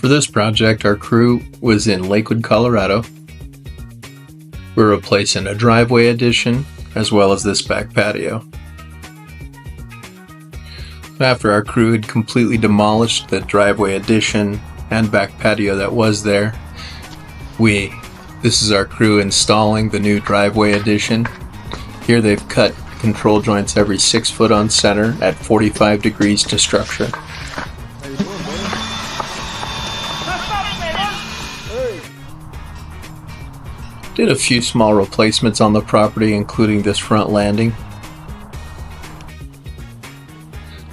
For this project, our crew was in Lakewood, Colorado. We're replacing a driveway addition as well as this back patio. After our crew had completely demolished the driveway addition and back patio that was there, this is our crew installing the new driveway addition. Here they've cut control joints every 6 foot on center at 45 degrees to structure. Did a few small replacements on the property, including this front landing.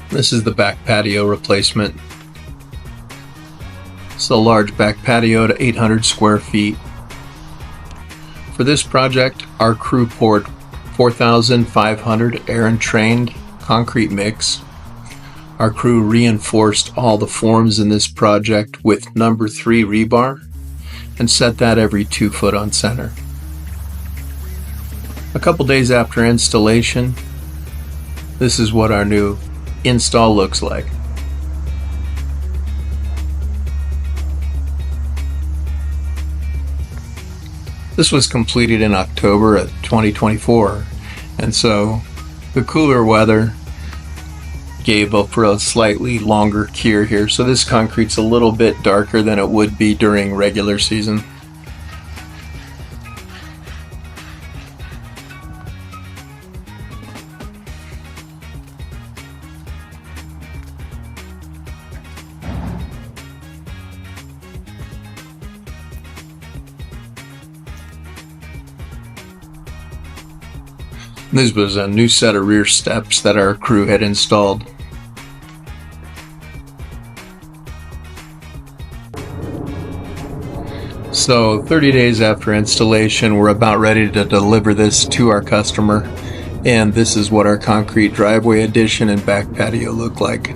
This is the back patio replacement. It's a large back patio to 800 square feet. For this project, our crew poured 4,500 air-entrained concrete mix. Our crew reinforced all the forms in this project with number 3 rebar and set that every 2 foot on center. A couple days after installation, this is what our new install looks like. This was completed in October of 2024, and so the cooler weather gave up for a slightly longer cure here, so this concrete's a little bit darker than it would be during regular season. This was a new set of rear steps that our crew had installed. So 30 days after installation, we're about ready to deliver this to our customer, and this is what our concrete driveway addition and back patio look like.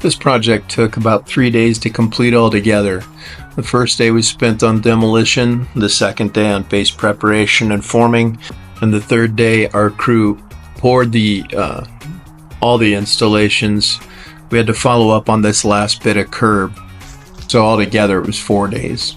This project took about 3 days to complete altogether. The first day was spent on demolition, the second day on base preparation and forming, and the third day our crew poured all the installations. We had to follow up on this last bit of curb, so altogether it was 4 days.